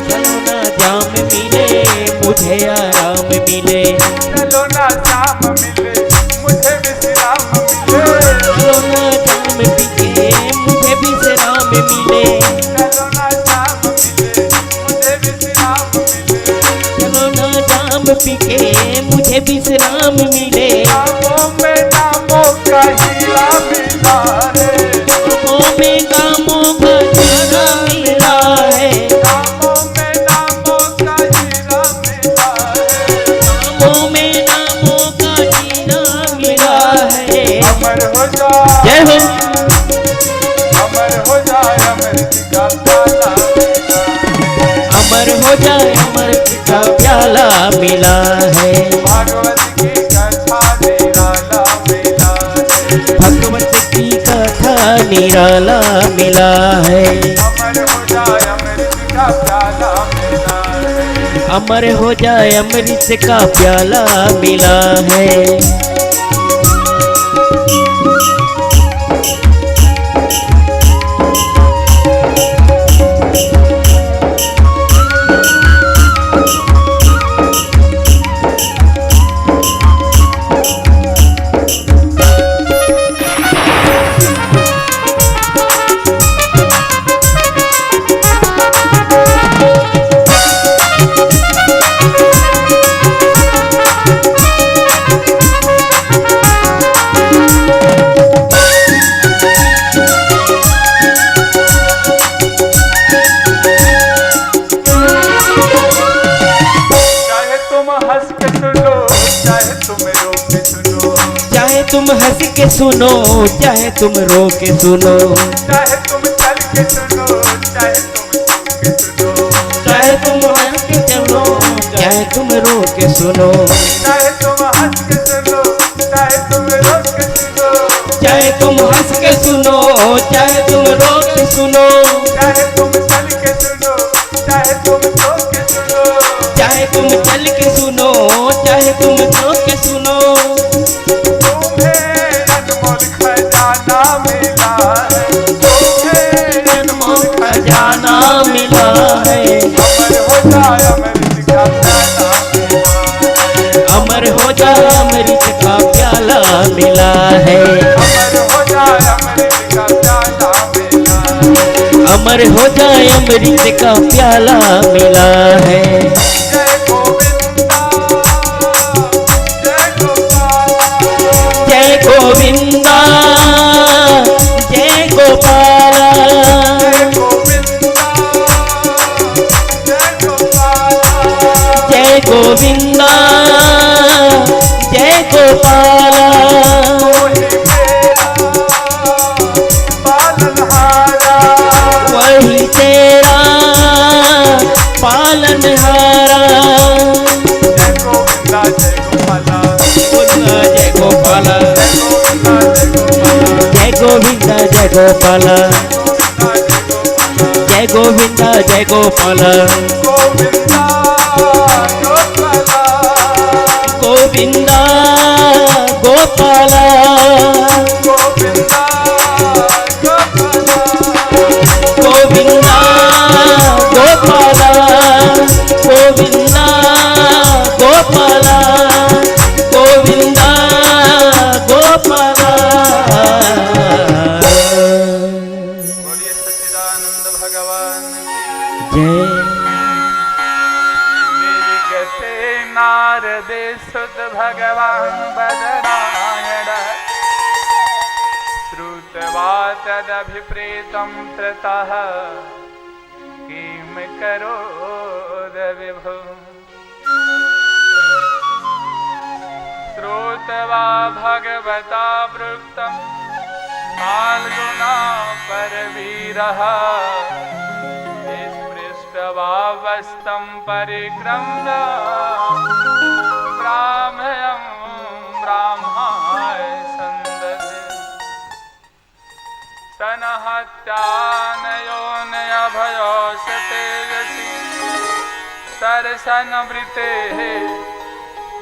चलो ना जाम मिले मुझे आराम मिले, चलो ना जाम मिले मुझे विश्राम मिले, चलो ना जाम पीके मुझे विश्राम मिले, चलो ना जाम मिले मुझे विश्राम मिले, चलो ना जाम पीके मुझे विश्राम मिले। नामों में नामों का हीरा मिला है, नामों में नामों का हीरा मिला है, नामों में नामों का हीरा मिला है, नामों में नामों का हीरा मिला है। अमर हो जा, जय हो, अमर हो जाए अमृत का प्याला मिला, अमर हो जाए अमृत का प्याला मिला है। भागवत की कथा निराला मिला है, भगवत की कथा निराला मिला है। अमर हो जाए अमृत का प्याला मिला है, अमर हो जाए अमृत का प्याला मिला है। चाहे तुम हंस के सुनो चाहे तुम रो के सुनो, चाहे तुम हंस के सुनो चाहे तुम रो के सुनो, चाहे तुम चल के सुनो चाहे तुम सो के सुनो, चाहे तुम हंस के सुनो चाहे तुम रो के सुनो, चाहे तुम हंस के सुनो चाहे तुम रो के सुनो, चाहे तुम हंस के सुनो चाहे तुम रो के सुनो, चाहे तुम चल के सुनो चाहे तुम सो के सुनो, चाहे तुम चल के सुनो चाहे तुम सो के सुनो। तुम्हें अनमोल खजाना मिला है, तुम्हें अनमोल खजाना मिला है। अमर हो जाए अमृत का प्याला मिला है, अमर हो जाए अमृत का प्याला मिला है। अमर हो जाए अमृत का प्याला मिला है, अमर हो जाए अमृत का प्याला मिला है। जय गोविंदा जय गोपाला, जय गोविंदा जय गोपाला, जय गोविंदा जय गोपाला, जय गोविंदा जय गोपाला। वही मेरा पालनहारा, वही तेरा पालनहारा। जय गोविंदा जय गोपाला, बोलना जय गोपाला, जय गोविंदा जय गोपाला, जय गोविंदा जय गोपाला, गोविंदा गोविंदा गोपाला, गोपाला, गोविंदा गोपाला, गोविंदा गोपाला, गोविंदा गोपाला, गोविंदा गोपाला। बोलिए सच्चिदानंद भगवान जय। मेरी गते नारदे सुत भगवान बदनायण, श्रुत्वा तदभिप्रेतं ततः किं करोद विभो, श्रुत्वा भगवता प्रोक्तं फाल्गुना परवीरः, स्पृष्ट्वा वस्तं परिक्रम्य ब्राह्मणं ब्राह्माय सन्ददे, सनहत्यानयोनयभयोषतेजसि सरसनवृतेः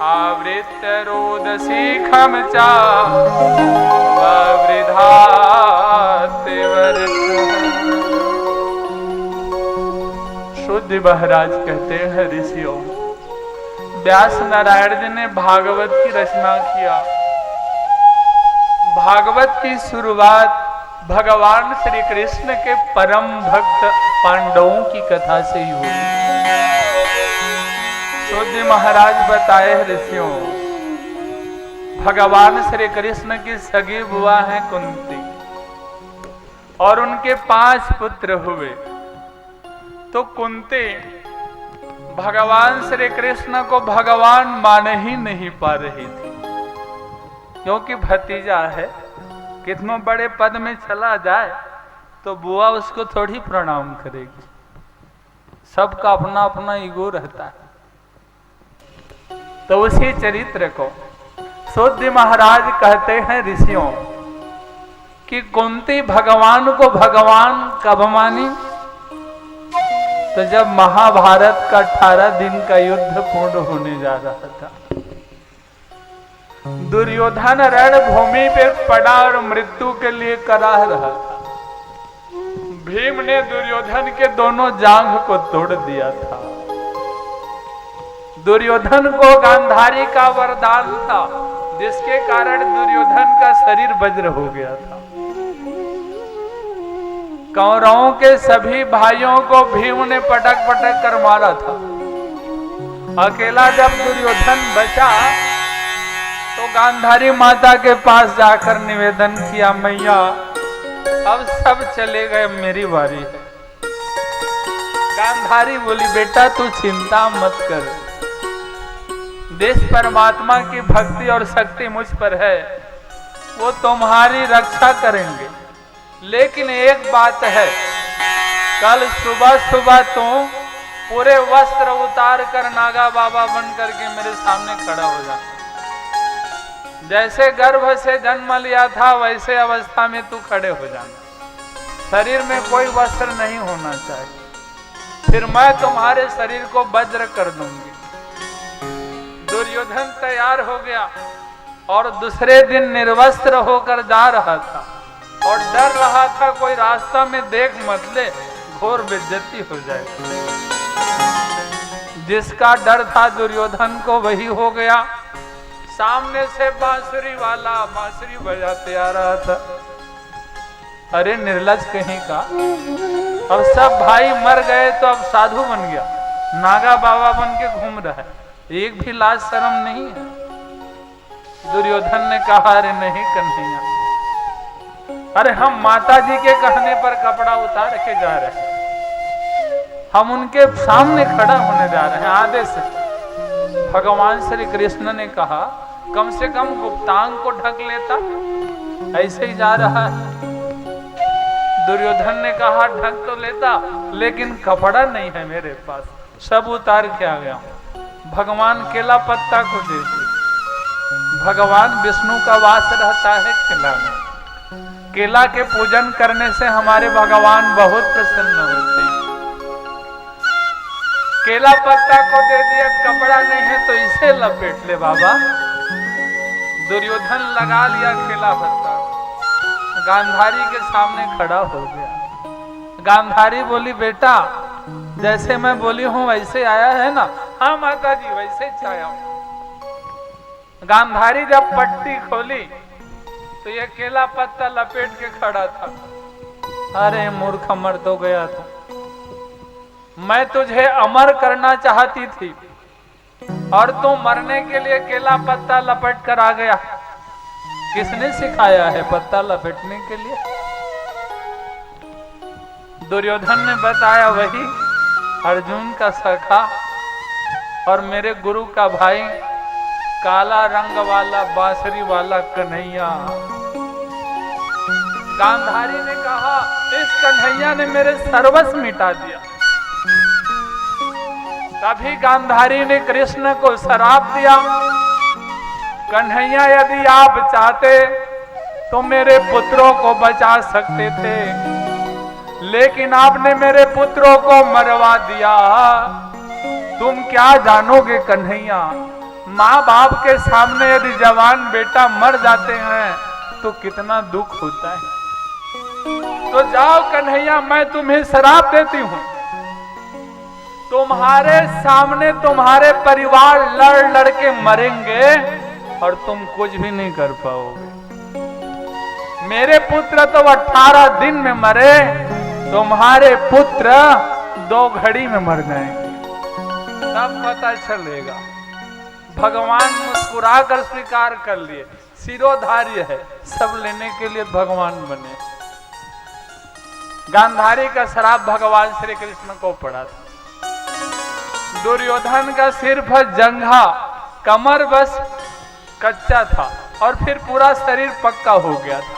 आवृत्य रोदसीखं च ववृधातिवर्षः, सूतजी महाराज कहते हैं ऋषियों, व्यास नारायण जी ने भागवत की रचना किया। भागवत की शुरुआत भगवान श्री कृष्ण के परम भक्त पांडवों की कथा से ही हुई। सूतजी महाराज बताए ऋषियों, भगवान श्री कृष्ण की सगी बुआ है कुंती और उनके 5 पुत्र हुए। तो कुंती भगवान श्री कृष्ण को भगवान मान ही नहीं पा रही थी, क्योंकि भतीजा है, कितनों बड़े पद में चला जाए तो बुआ उसको थोड़ी प्रणाम करेगी। सबका अपना अपना ईगो रहता है। तो उसी चरित्र को सूतजी महाराज कहते हैं ऋषियों कि कुंती भगवान को भगवान कब मानी? तो जब महाभारत का 18 दिन का युद्ध पूर्ण होने जा रहा था, दुर्योधन रणभूमि पे पड़ा और मृत्यु के लिए कराह रहा था। भीम ने दुर्योधन के दोनों जांघ को तोड़ दिया था। दुर्योधन को गांधारी का वरदान था, जिसके कारण दुर्योधन का शरीर वज्र हो गया था। कौरवों के सभी भाइयों को भीम ने पटक पटक कर मारा था। अकेला जब दुर्योधन बचा तो गांधारी माता के पास जाकर निवेदन किया, मैया अब सब चले गए, मेरी बारी है। गांधारी बोली, बेटा तू चिंता मत कर, देश परमात्मा की भक्ति और शक्ति मुझ पर है, वो तुम्हारी रक्षा करेंगे। लेकिन एक बात है, कल सुबह सुबह तुम पूरे वस्त्र उतार कर नागा बाबा बन करके मेरे सामने खड़ा हो जा। जैसे गर्भ से जन्म लिया था वैसे अवस्था में तू खड़े हो जाना। शरीर में कोई वस्त्र नहीं होना चाहिए, फिर मैं तुम्हारे शरीर को वज्र कर दूंगी। दुर्योधन तैयार हो गया और दूसरे दिन निर्वस्त्र होकर जा रहा था और डर रहा था कोई रास्ता में देख मत ले, घोर बेइज्जती हो जाए। जिसका डर था दुर्योधन को वही हो गया। सामने से बांसुरी वाला बांसुरी बजाते आ रहा था। अरे निर्लज कहीं का, अब सब भाई मर गए तो अब साधु बन गया, नागा बाबा बन के घूम रहा है, एक भी लाज शर्म नहीं है। दुर्योधन ने कहा, अरे नहीं कन्हैया, अरे हम माता जी के कहने पर कपड़ा उतार के जा रहे हैं, हम उनके सामने खड़ा होने जा रहे हैं आदेश से। भगवान श्री कृष्ण ने कहा, कम से कम गुप्तांग को ढक लेता, ऐसे ही जा रहा है। दुर्योधन ने कहा, ढक तो लेता, लेकिन कपड़ा नहीं है मेरे पास, सब उतार के आ गया। भगवान केला पत्ता को दे दी। भगवान विष्णु का वास रहता है केला में। केला के पूजन करने से हमारे भगवान बहुत प्रसन्न होते हैं। केला पत्ता को दे दिया, कपड़ा नहीं है तो इसे लपेट ले बाबा। दुर्योधन लगा लिया केला पत्ता, गांधारी के सामने खड़ा हो गया। गांधारी बोली, बेटा जैसे मैं बोली हूं वैसे आया है ना? हाँ माता जी वैसे आया हूं। गांधारी जब पट्टी खोली तो ये केला पत्ता लपेट के खड़ा था। अरे मूर्ख, मर तो गया था, मैं तुझे अमर करना चाहती थी और तू मरने के लिए केला पत्ता लपेट कर आ गया। किसने सिखाया है पत्ता लपेटने के लिए? दुर्योधन ने बताया, वही अर्जुन का सखा और मेरे गुरु का भाई, काला रंग वाला बांसुरी वाला कन्हैया। गांधारी ने कहा, इस कन्हैया ने मेरे सर्वस्व मिटा दिया। तभी गांधारी ने कृष्ण को श्राप दिया, कन्हैया यदि आप चाहते तो मेरे पुत्रों को बचा सकते थे, लेकिन आपने मेरे पुत्रों को मरवा दिया। तुम क्या जानोगे कन्हैया, माँ बाप के सामने यदि जवान बेटा मर जाते हैं तो कितना दुख होता है। तो जाओ कन्हैया, मैं तुम्हें श्राप देती हूं, तुम्हारे सामने तुम्हारे परिवार लड़ लड़ के मरेंगे और तुम कुछ भी नहीं कर पाओगे। मेरे पुत्र तो 18 दिन में मरे, तुम्हारे पुत्र 2 घड़ी में मर जाएंगे। तब पता चलेगा। भगवान मुस्कुरा कर स्वीकार कर लिए, सिरोधार्य है, सब लेने के लिए भगवान बने। गांधारी का श्राप भगवान श्री कृष्ण को पड़ा था। दुर्योधन का सिर्फ जंघा, कमर बस कच्चा था और फिर पूरा शरीर पक्का हो गया था।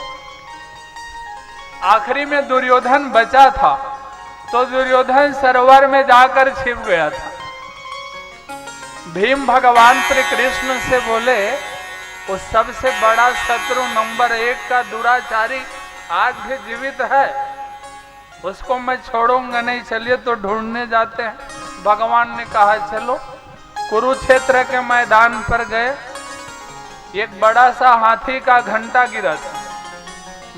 आखिरी में दुर्योधन बचा था तो दुर्योधन सरोवर में जाकर छिप गया था। भीम भगवान श्री कृष्ण से बोले, वो सबसे बड़ा शत्रु नंबर 1 का दुराचारी आज भी जीवित है, उसको मैं छोड़ूंगा नहीं, चलिए तो ढूंढने जाते हैं। भगवान ने कहा चलो। कुरुक्षेत्र के मैदान पर गए, एक बड़ा सा हाथी का घंटा गिरा था।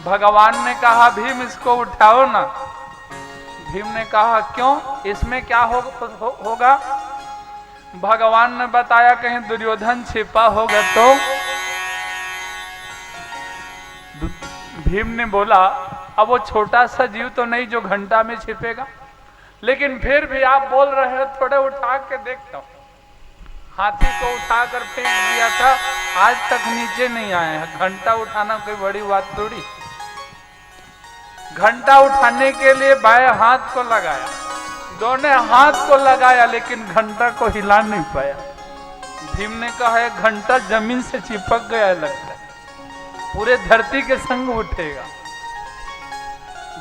भगवान ने कहा भीम इसको उठाओ ना। भीम ने कहा क्यों, इसमें क्या होगा? भगवान ने बताया कहीं दुर्योधन छिपा होगा तो। भीम ने बोला अब वो छोटा सा जीव तो नहीं जो घंटा में छिपेगा, लेकिन फिर भी आप बोल रहे हो, थोड़े उठा के देखता हूं। हाथी को उठाकर फेंक दिया था, आज तक नीचे नहीं आए हैं। घंटा उठाना कोई बड़ी बात थोड़ी। घंटा उठाने के लिए बाएं हाथ को लगाया, दोनों हाथ को लगाया, लेकिन घंटा को हिला नहीं पाया। भीम ने कहा घंटा जमीन से चिपक गया लगता है, पूरे धरती के संग उठेगा।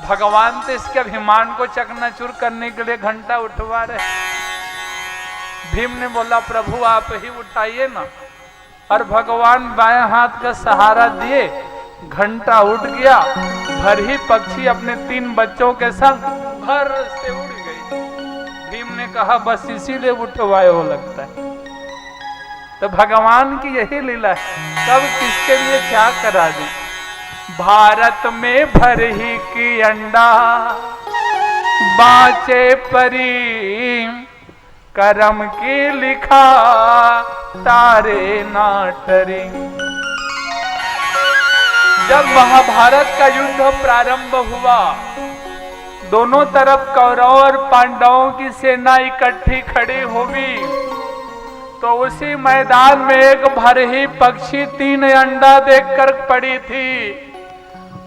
भगवान तो इसके अभिमान को चकनाचूर करने के लिए घंटा उठवा रहे। भीम ने बोला प्रभु आप ही उठाइए ना, और भगवान बाएं हाथ का सहारा दिए, घंटा उठ गया। भरही पक्षी अपने 3 बच्चों के संग भर से उड़ गई। भीम ने कहा बस इसीलिए उठवाए हो लगता है। तो भगवान की यही लीला है, कब किसके लिए क्या करा दे। भारत में भरही की अंडा, बाँचे परी करम की लिखा, तारे ना टरे। जब महाभारत का युद्ध प्रारंभ हुआ, दोनों तरफ कौरव और पांडवों की सेना इकट्ठी खड़ी होगी, तो उसी मैदान में एक भरही पक्षी 3 अंडा देकर पड़ी थी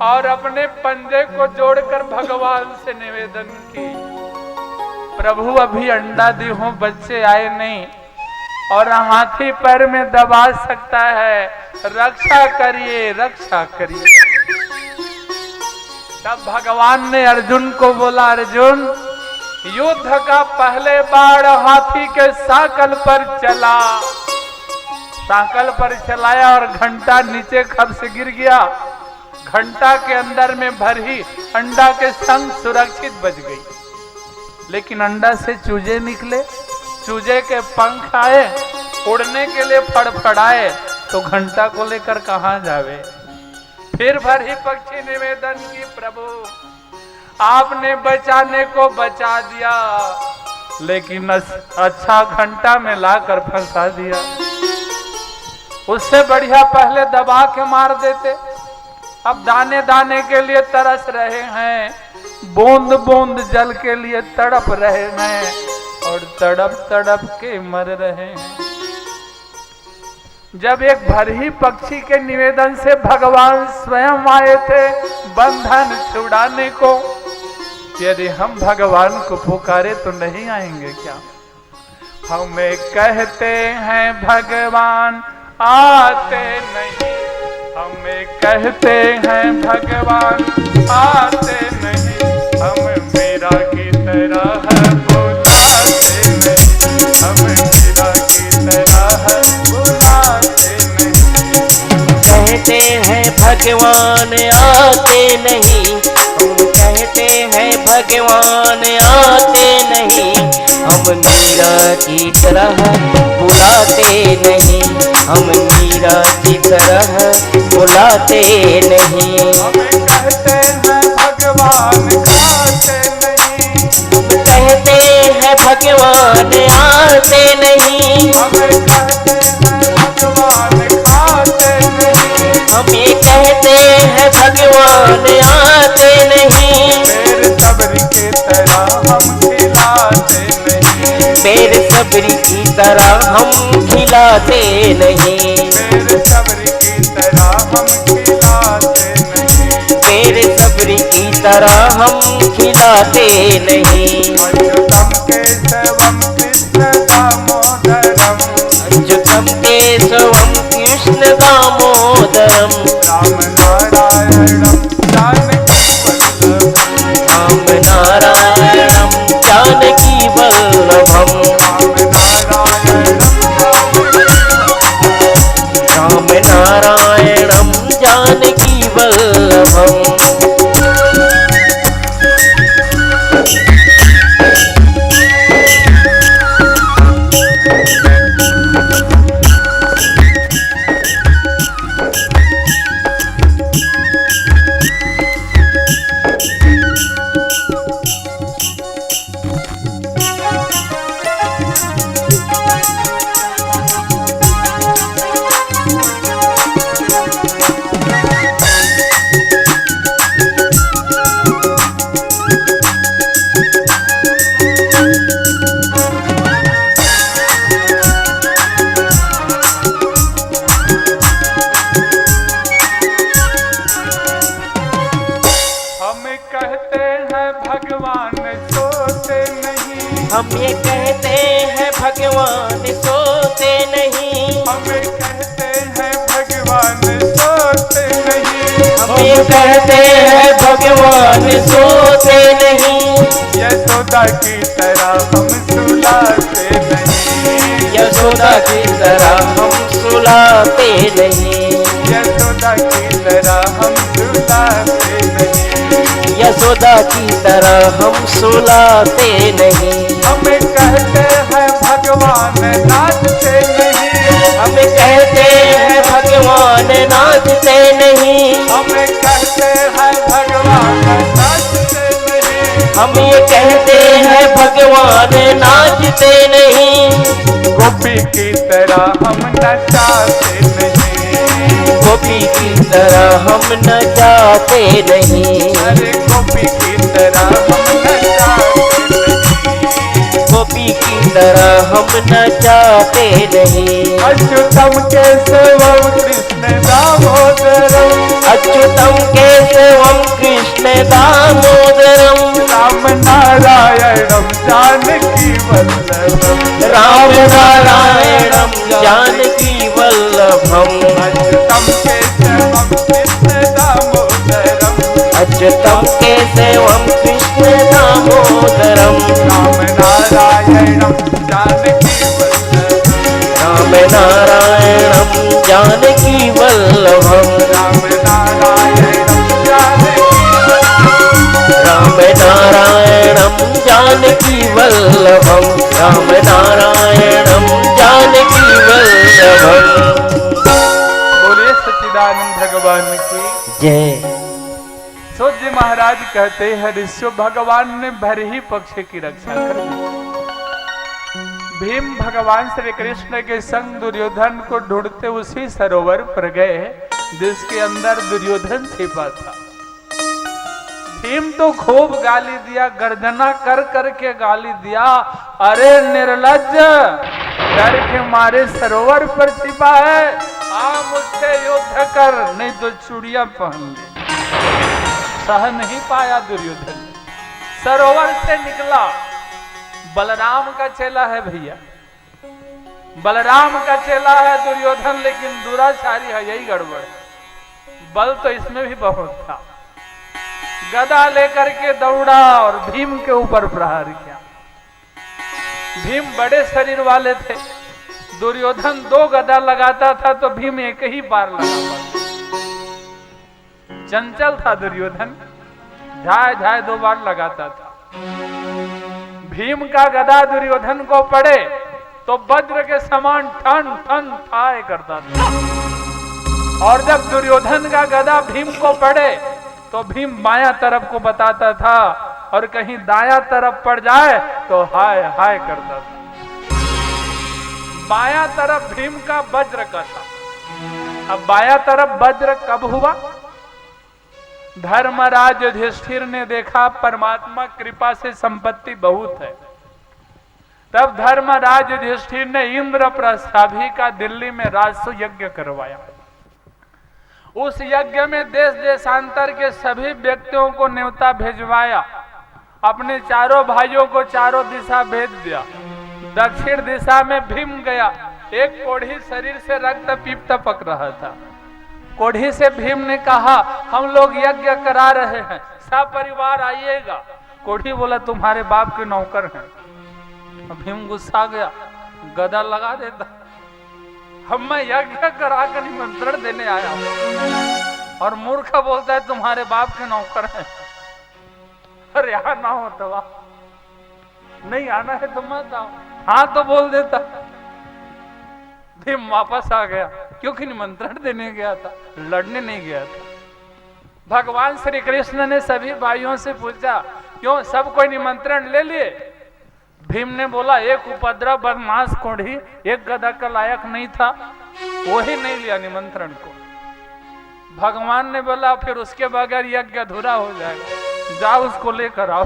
और अपने पंजे को जोड़कर भगवान से निवेदन की, प्रभु अभी अंडा दी हूं, बच्चे आए नहीं और हाथी पैर में दबा सकता है, रक्षा करिए रक्षा करिए। तब भगवान ने अर्जुन को बोला अर्जुन युद्ध का पहले बाण हाथी के साकल पर चला। साकल पर चलाया और घंटा नीचे खप से गिर गया। घंटा के अंदर में भरही अंडा के संग सुरक्षित बच गई, लेकिन अंडा से चूजे निकले, चूजे के पंख आए, उड़ने के लिए फड़फड़ाए, तो घंटा को लेकर कहां जावे। फिर भरही पक्षी निवेदन की प्रभु आपने बचाने को बचा दिया, लेकिन अच्छा घंटा में लाकर फंसा दिया। उससे बढ़िया पहले दबा के मार देते। अब दाने दाने के लिए तरस रहे हैं, बूंद बूंद जल के लिए तड़प रहे हैं और तड़प तड़प के मर रहे हैं। जब एक भरही पक्षी के निवेदन से भगवान स्वयं आए थे बंधन छुड़ाने को, यदि हम भगवान को पुकारे तो नहीं आएंगे क्या? हमें कहते हैं भगवान आते नहीं, हमें कहते हैं भगवान आते नहीं, हम मेरा की तरह बुलाते नहीं, हम मेरा की तरह बुलाते नहीं। कहते हैं भगवान आते नहीं, हम कहते हैं भगवान आते नहीं, हम मीरा की तरह बुलाते नहीं, हम मीरा की तरह बुलाते नहीं। हमें कहते हैं भगवान खाते नहीं, कहते हैं भगवान आते नहीं। हमें कहते हैं भगवान खाते नहीं। हम ये कहते हैं भगवान आते नहीं। बेर सबरी के तरह हम खिलाते नहीं। बेर सबरी की तरह हम खिलाते नहीं। बेर सबरी की तरह हम खिलाते नहीं। बेर सबरी की तरह हम खिलाते नहीं। अच्युतम केशवम कृष्ण दामोदरम। अच्युतम केशवम कृष्ण दामोदरम। राम नारायणम जानकी वल्लभम। राम नारायणम जानकी वल्लभम। राम नारायणम जानकी वल्लभम। हम ये कहते हैं भगवान सोते नहीं। हम ये कहते हैं भगवान सोते नहीं। हम ये कहते हैं भगवान सोते नहीं। यशोदा की तरह हम सुलाते नहीं। यशोदा की तरह हम सुलाते नहीं। यशोदा की तरह हम सुलाते नहीं। यशोदा की तरह हम सुलाते नहीं। हमें कहते हैं भगवान नाचते नहीं। हमें कहते हैं भगवान नाचते नहीं। हमें कहते हैं भगवान नाचते नहीं। हम ये कहते हैं भगवान नाचते नहीं। गोपी की तरह हम नचाते नहीं। गोपी की तरह हम नचाते नहीं। अरे गोपी की तरह हम नचाते नहीं। गोपी की तरह हम नचाते नहीं। अच्युतम केशवम कृष्ण दामोदरम। अच्युतम केशवम कृष्ण दामोदरम। राम नारायणम जानकी वल्लभम। राम नारायणम जानकी वल्लभम। अच्युतम केशवम कृष्ण दामोदरम। अच्युतम केशवम कृष्ण दामोदरम। राम नारायणम जानकी वल्लभम। राम नारायणम जानकी वल्लभम। राम नारायणम जानकी वल्लभम। राम नारायणम जानकी वल्लभम। राम नारायणम जानकी वल्लभम। बोलिए सच्चिदानंद भगवान की जय। सूर्य महाराज कहते हैं ऋषि भगवान ने भर ही पक्ष की रक्षा कर दी। भीम भगवान श्री कृष्ण के संग दुर्योधन को ढूंढते उसी सरोवर पर गए जिसके अंदर दुर्योधन छिपा था। भीम तो खूब गाली दिया, गर्जना कर करके गाली दिया, अरे निर्लज्ज, डर के मारे सरोवर पर छिपा है, आ मुझसे युद्ध कर, नहीं तो चूड़ियां पहन ले। सह नहीं पाया दुर्योधन, सरोवर से निकला। बलराम का चेला है भैया, बलराम का चेला है दुर्योधन, लेकिन दुराचारी है, यही गड़बड़ है। बल तो इसमें भी बहुत था। गदा लेकर के दौड़ा और भीम के ऊपर प्रहार किया। भीम बड़े शरीर वाले थे, दुर्योधन 2 गदा लगाता था तो भीम एक ही बार लगा पाता। चंचल था दुर्योधन, झाय झाय 2 बार लगाता था। भीम का गदा दुर्योधन को पड़े तो वज्र के समान ठन ठन ठाए करता था, और जब दुर्योधन का गदा भीम को पड़े तो भीम बायां तरफ को बताता था और कहीं दाया तरफ पड़ जाए तो हाय हाय करता था। बाया तरफ भीम का वज्र का था। अब बाया तरफ वज्र कब हुआ? धर्मराज युधिष्ठिर ने देखा परमात्मा कृपा से संपत्ति बहुत है। तब धर्मराज युधिष्ठिर ने इंद्रप्रस्थाभी का दिल्ली में राजसु यज्ञ करवाया। उस यज्ञ में देश देशांतर के सभी व्यक्तियों को न्योता भेजवाया। अपने चारों भाइयों को चारों दिशा भेज दिया। दक्षिण दिशा में भीम गया। एक कोढ़ी शरीर से रक्त पीप टपक रहा था। कोढ़ी से भीम ने कहा, हम लोग यज्ञ करा रहे हैं, सपरिवार आइएगा। कोढ़ी बोला, तुम्हारे बाप के नौकर हैं। भीम गुस्सा गया, गदा लगा देता। हम मैं यज्ञ करा कर निमंत्रण देने आया हूं और मूर्ख बोलता है तुम्हारे बाप के नौकर हैं। अरे यहाँ ना हो तो नहीं आना है तो मत आओ। हाँ तो बोल देता। भीम वापस आ गया, क्योंकि निमंत्रण देने गया था, लड़ने नहीं गया था। भगवान श्री कृष्ण ने सभी भाइयों से पूछा, क्यों सब कोई निमंत्रण ले लिए? भीम ने बोला, एक उपद्रव बदमाश कोढ़ी एक गदा का लायक नहीं था, वो ही नहीं लिया निमंत्रण को। भगवान ने बोला, फिर उसके बगैर यज्ञ अधूरा हो जाएगा, जाओ उसको लेकर आओ।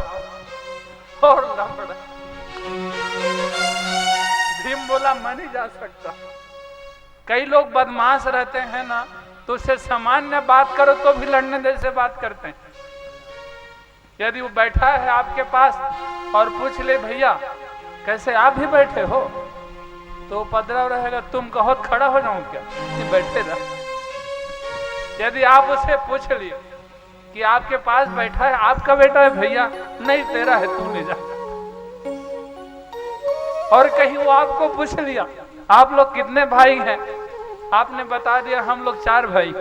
और लफड़ा। भीम बोला, मैं नहीं जा सकता। कई लोग बदमाश रहते हैं ना, तो उससे सामान्य बात करो तो भी लड़ने जैसे बात करते हैं। यदि वो बैठा है आपके पास और पूछ ले, भैया कैसे आप भी बैठे हो, तो उपद्रव रहेगा। तुम कहो खड़ा हो जाऊं क्या? बैठे रह। यदि आप उसे पूछ लिए कि आपके पास बैठा है, आपका बेटा है भैया, नहीं तेरा है, तू ले जा। और कहीं वो आपको पूछ लिया, आप लोग कितने भाई हैं? आपने बता दिया हम लोग 4 भाई।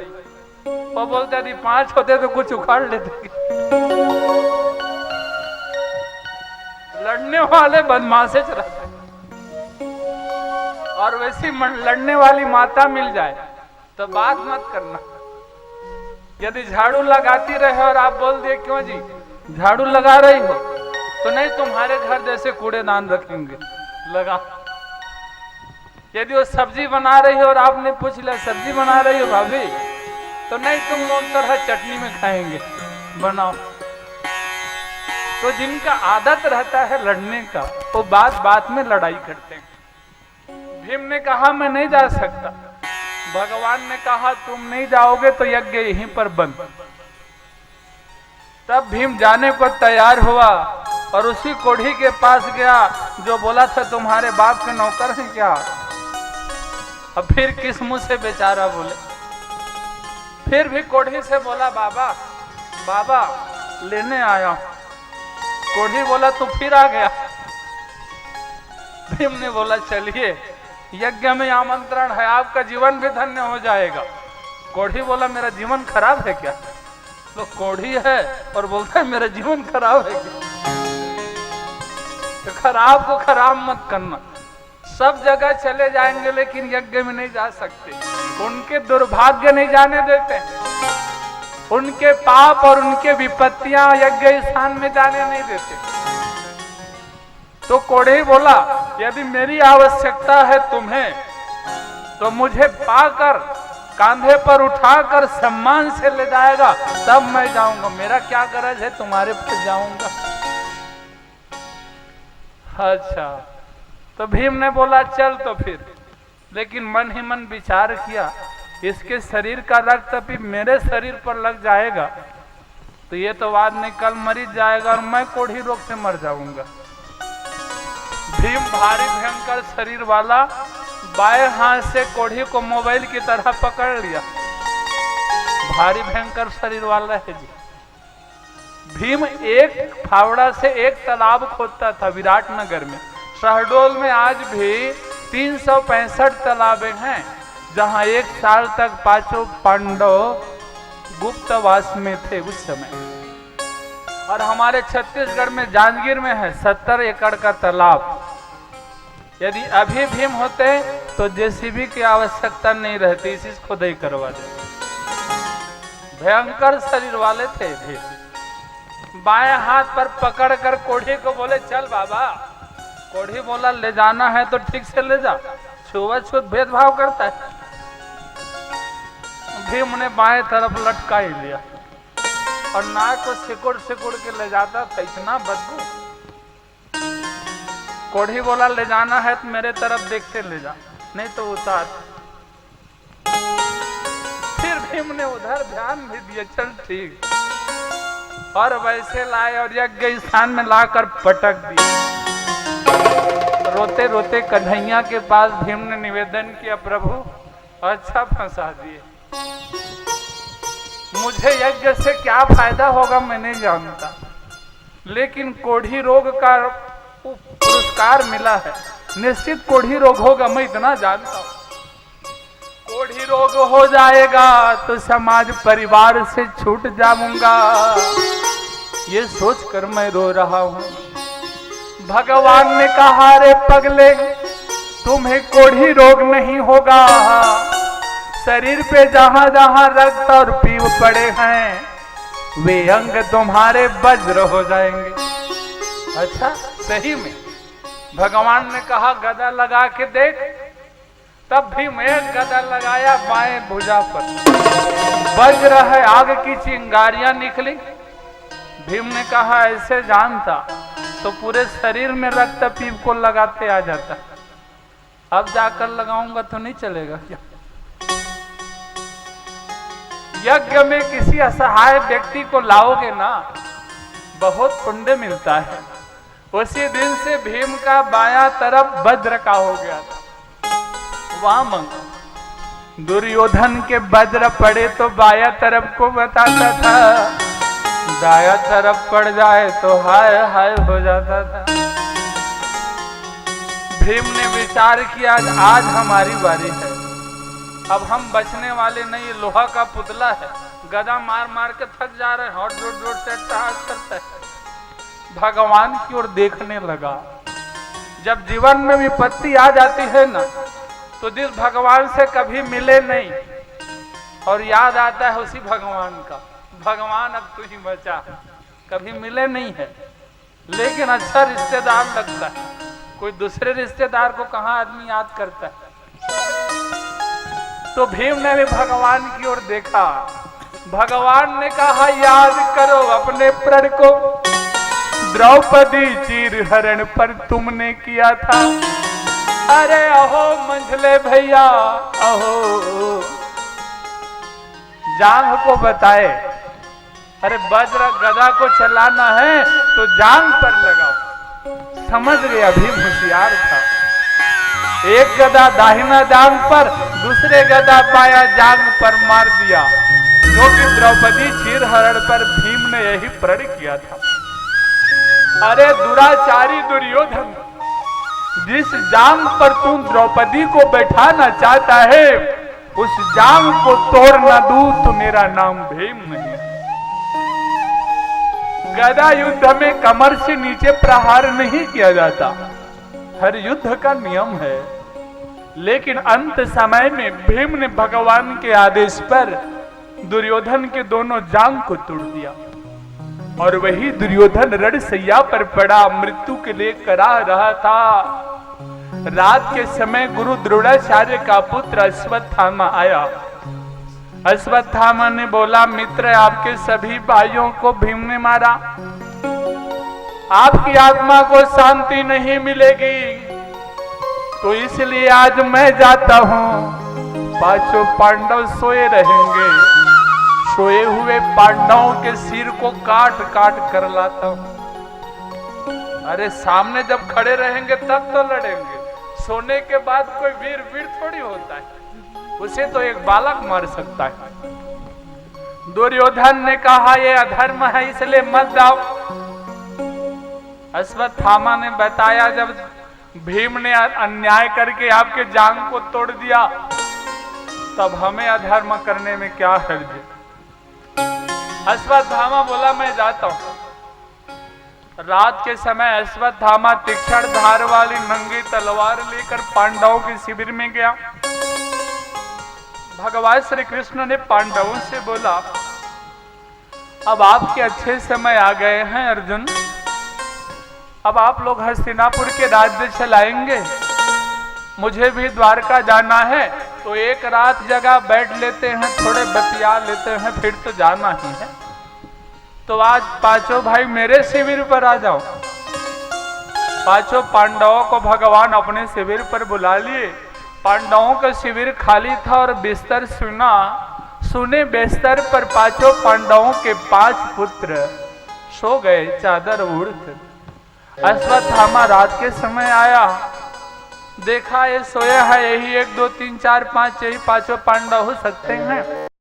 वो बोलते यदि 5 होते तो कुछ उखाड़ लेते। लड़ने वाले बदमाशे रहते और वैसी लड़ने वाली माता मिल जाए तो बात मत करना। यदि झाड़ू लगाती रहे और आप बोल दिए, क्यों जी झाड़ू लगा रही हो? तो नहीं, तुम्हारे घर जैसे कूड़ेदान रखेंगे, लगा। यदि वो सब्जी बना रही हो और आपने पूछ लिया, सब्जी बना रही हो भाभी? तो नहीं, तुम लोग तरह चटनी में खाएंगे, बनाओ। तो जिनका आदत रहता है लड़ने का, वो बात बात में लड़ाई करते हैं। भीम ने कहा, मैं नहीं जा सकता। भगवान ने कहा, तुम नहीं जाओगे तो यज्ञ यहीं पर बंद। तब भीम जाने को तैयार हुआ और उसी कोढ़ी के पास गया जो बोला था तुम्हारे बाप के नौकर हैं क्या। अब फिर किस मुंह से बेचारा बोले। फिर भी कोढ़ी से बोला, बाबा बाबा लेने आया हूं। कोढ़ी बोला, तू फिर आ गया। भीम ने बोला, चलिए यज्ञ में आमंत्रण है, आपका जीवन भी धन्य हो जाएगा। कोढ़ी बोला, मेरा जीवन खराब है क्या? तो कोढ़ी है और बोलता है मेरा जीवन खराब है क्या? तो खराब को खराब मत करना। सब जगह चले जाएंगे लेकिन यज्ञ में नहीं जा सकते। उनके दुर्भाग्य नहीं जाने देते, उनके पाप और उनके विपत्तियां यज्ञ स्थान में जाने नहीं देते। तो कोढ़ी बोला, यदि मेरी आवश्यकता है तुम्हें, तो मुझे पाकर कांधे पर उठाकर सम्मान से ले जाएगा, तब मैं जाऊंगा। मेरा क्या गरज है तुम्हारे पास जाऊंगा। अच्छा, तो भीम ने बोला, चल तो फिर। लेकिन मन ही मन विचार किया, इसके शरीर का रक्त भी मेरे शरीर पर लग जाएगा तो ये तो बाद में कल मर जाएगा और मैं कोढ़ी रोग से मर जाऊंगा। भीम भारी भयंकर शरीर वाला बाएं हाथ से कोढ़ी को मोबाइल की तरह पकड़ लिया। भारी भयंकर शरीर वाला है जी। भीम एक फावड़ा से एक तालाब खोदता था विराटनगर में। शहडोल में आज भी 365 तालाबें हैं जहां 1 साल तक 5 पांडव गुप्तवास में थे उस समय। और हमारे छत्तीसगढ़ में जांजगीर में है 70 एकड़ का तालाब। यदि अभी भीम होते तो जेसीबी की आवश्यकता नहीं रहती, इसी से खुदाई करवा देते। भयंकर शरीर वाले थे भीम। बाएं हाथ पर पकड़ कर कोढ़ी को बोले चल बाबा। कोढ़ी बोला ले जाना है तो ठीक से ले जा, छुआछूत भेदभाव करता है। भीम ने बाएं तरफ लटका ही लिया और नाक को सिकुड़ सिकुड़ के ले जाता था, इतना बदबू। कोढ़ी बोला ले जाना है तो मेरे तरफ देखते ले जा, नहीं तो उतार। फिर भीम ने उधर ध्यान भी दिया, चल ठीक, और वैसे लाए और यज्ञ स्थान में लाकर पटक दिया। रोते रोते कन्हैया के पास भीम ने निवेदन किया, प्रभु अच्छा फंसा दिए, मुझे यज्ञ से क्या फायदा होगा मैं नहीं जानता, लेकिन कोढ़ी रोग का पुरस्कार मिला है, निश्चित कोढ़ी रोग होगा मैं इतना जानता हूं। कोढ़ी रोग हो जाएगा तो समाज परिवार से छूट जाऊंगा, ये सोचकर मैं रो रहा हूं। भगवान ने कहा रे पगले तुम्हें कोढ़ी रोग नहीं होगा, शरीर पे जहां जहां रक्त और पीव पड़े हैं वे अंग तुम्हारे वज्र हो जाएंगे। अच्छा सही में भगवान ने कहा गदा लगा के देख, तब भी मैं गदा लगाया बाएं भुजा पर, वज्र है, आग की चिंगारियां निकली। भीम ने कहा ऐसे जानता तो पूरे शरीर में रक्त पीप को लगाते आ जाता, अब जाकर लगाऊंगा तो नहीं चलेगा क्या? यज्ञ में किसी असहाय व्यक्ति को लाओगे ना बहुत पुण्य मिलता है। उसी दिन से भीम का बायां तरफ वज्र का हो गया था। वामन दुर्योधन के वज्र पड़े तो बाया तरफ को बताता था, दाया तरफ पड़ जाए तो हाय हाय हो जाता था। भीम ने विचार किया आज हमारी बारी है, अब हम बचने वाले नहीं, लोहा का पुतला है, गदा मार मार के थक जा रहे हैं और जोर जोर से अट्टहास करता है। भगवान की ओर देखने लगा। जब जीवन में विपत्ति आ जाती है ना तो दिल भगवान से कभी मिले नहीं और याद आता है उसी भगवान का, भगवान अब तू ही बचा, कभी मिले नहीं है लेकिन अच्छा रिश्तेदार लगता है। कोई दूसरे रिश्तेदार को कहां आदमी याद करता है। तो भीम ने भी भगवान की ओर देखा। भगवान ने कहा याद करो अपने प्रण को, द्रौपदी चीर हरण पर तुमने किया था। अरे अहो मंझले भैया अहो, जांघ को बताए, अरे वज्र गदा को चलाना है तो जांघ पर लगाओ। समझ गया भीम होशियार था। एक गदा दाहिना जांघ पर, दूसरे गदा बाया जांघ पर मार दिया, क्योंकि द्रौपदी चीर हरण पर भीम ने यही प्रण किया था। अरे दुराचारी दुर्योधन, जिस जांघ पर तुम द्रौपदी को बैठाना चाहता है उस जांघ को तोड़ न दूं तो मेरा नाम भीम नहीं। गदा युद्ध में कमर से नीचे प्रहार नहीं किया जाता, हर युद्ध का नियम है, लेकिन अंत समय में भीम ने भगवान के आदेश पर दुर्योधन के दोनों जांघ को तोड़ दिया और वही दुर्योधन रणशैया पर पड़ा, मृत्यु के लिए करा रहा था। रात के समय गुरु द्रोणाचार्य का पुत्र अश्वत्थामा आया। अश्वत्थामा ने बोला मित्र आपके सभी भाइयों को भीम ने मारा, आपकी आत्मा को शांति नहीं मिलेगी, तो इसलिए आज मैं जाता हूं, पांचों पांडव सोए रहेंगे, सोए हुए पांडवों के सिर को काट काट कर लाता हूं। अरे सामने जब खड़े रहेंगे तब तो लड़ेंगे, सोने के बाद कोई वीर वीर थोड़ी होता है, उसे तो एक बालक मार सकता है। दुर्योधन ने कहा यह अधर्म है इसलिए मत जाओ। अश्वत्थामा ने बताया जब भीम ने अन्याय करके आपके जांघ को तोड़ दिया तब हमें अधर्म करने में क्या हर्ज है। अश्वत्थामा बोला मैं जाता हूं। रात के समय अश्वत्थामा तीक्ष्ण धार वाली नंगी तलवार लेकर पांडवों के शिविर में गया। भगवान श्री कृष्ण ने पांडवों से बोला अब आपके अच्छे समय आ गए हैं अर्जुन। अब आप लोग हस्तिनापुर के राज्य चलाएंगे, मुझे भी द्वारका जाना है, तो एक रात जगह बैठ लेते हैं, थोड़े बतिया लेते हैं, फिर तो जाना ही है। तो आज पांचों भाई मेरे शिविर पर आ जाओ। पांचों पांडवों को भगवान अपने शिविर पर बुला लिए। पांडवों का शिविर खाली था और बिस्तर सुने बिस्तर पर पांचों पांडवों के 5 पुत्र सो गए चादर ओढ़कर। अश्वत्थामा रात के समय आया, देखा ये सोया है, यही 1 2 3 4 5 यही 5 पांडव हो सकते हैं।